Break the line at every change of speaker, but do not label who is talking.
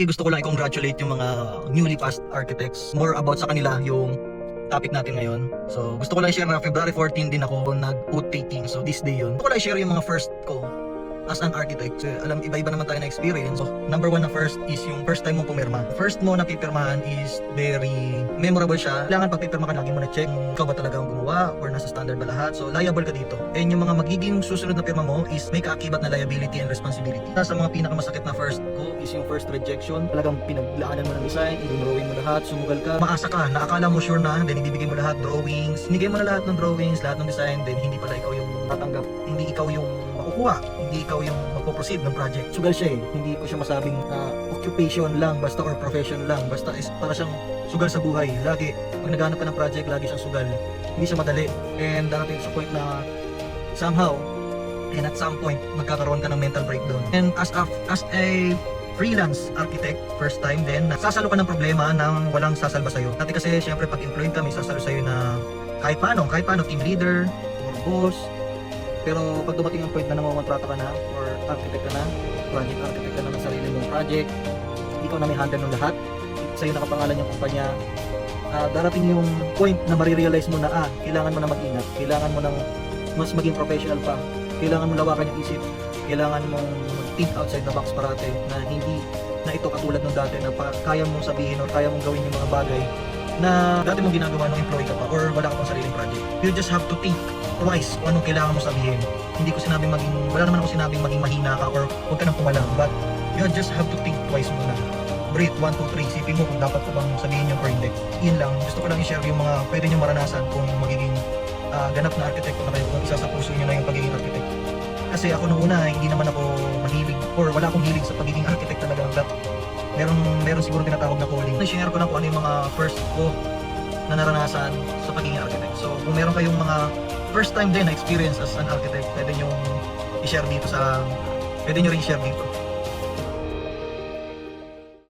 Gusto ko lang i-congratulate yung mga newly passed architects. More about sa kanila yung topic natin ngayon. So gusto ko lang i-share na February 14 din ako nag-oath taking. So this day yun. Gusto ko lang i-share yung mga first ko as an architect. So, alam, iba-iba naman tayo na experience. So number one na first is yung first time mo pumirma. First mo na pipirmahan is very memorable siya. Kailangan pag pipirma ka, lagi mo na check kung ikaw ba talaga ang gumawa or nasa standard ba lahat. So liable ka dito. And yung mga magiging susunod na pirma mo is may kaakibat na liability and responsibility. Sa mga pinakamasakit na first ko is yung first rejection. Talagang pinaglaanan mo ng design, i-drawing mo lahat, sumugal ka. Maasa ka, nakakala mo sure na, then ibibigay mo lahat, drawings. Binigay mo na lahat ng drawings, lahat ng design, then hindi pala ikaw yung tatanggap. Hindi ikaw yung makukuha. Hindi ikaw yung magpo-proceed ng project. Sugal siya eh. Hindi ko siya masabing occupation lang, basta or profession lang. Basta is para siyang sugal sa buhay. Lagi, pag naghanap ka ng project, lagi siyang sugal. Hindi siya madali. And darating sa point na somehow, and at some point, magkakaroon ka ng mental breakdown. And as a freelance architect, first time din, sasalo ka ng problema nang walang sasalba sa'yo. Dati kasi, syempre, pag employed ka, may sasalo sa'yo na kahit paano, team leader, or boss. Pero pag dumating ang point na namamontrata ka na, or architect ka na, project architect ka na ng sarili mong project, ikaw na may handle ng lahat, sa'yo nakapangalan yung kumpanya, darating yung point na marirealize mo na, kailangan mo na mag-ingat, kailangan mo nang mas maging professional pa, kailangan mo lawakan yung isip, kailangan mong think outside the box parate, na hindi na ito katulad ng dati na kaya mong sabihin or kaya mong gawin yung mga bagay na dati mong ginagawa nung employee ka pa or wala ka pang sariling project. You just have to think twice kung anong kailangan mo sabihin. Hindi ko sinabing wala naman ako sinabing maging mahina ka or huwag ka nang pumalang, but you just have to think twice muna. Breathe, 1, 2, 3, isipin mo kung dapat ko bang sabihin yung or hindi. Yun lang, gusto ko lang i-share yung mga pwede nyo maranasan kung magiging ganap na arkitekto na kayo, kung isa sa puso nyo na yung pagiging architect. Kasi ako nung una, hindi naman ako mahilig or wala akong hilig sa pagiging architect talaga. But meron siguro tinatawag na calling. Na-share ko lang kung ano yung mga first ko na naranasan sa pagiging architect. So kung meron kayong mga first time din na experience as an architect, pwede nyo i-share dito pwede nyo rin i-share dito.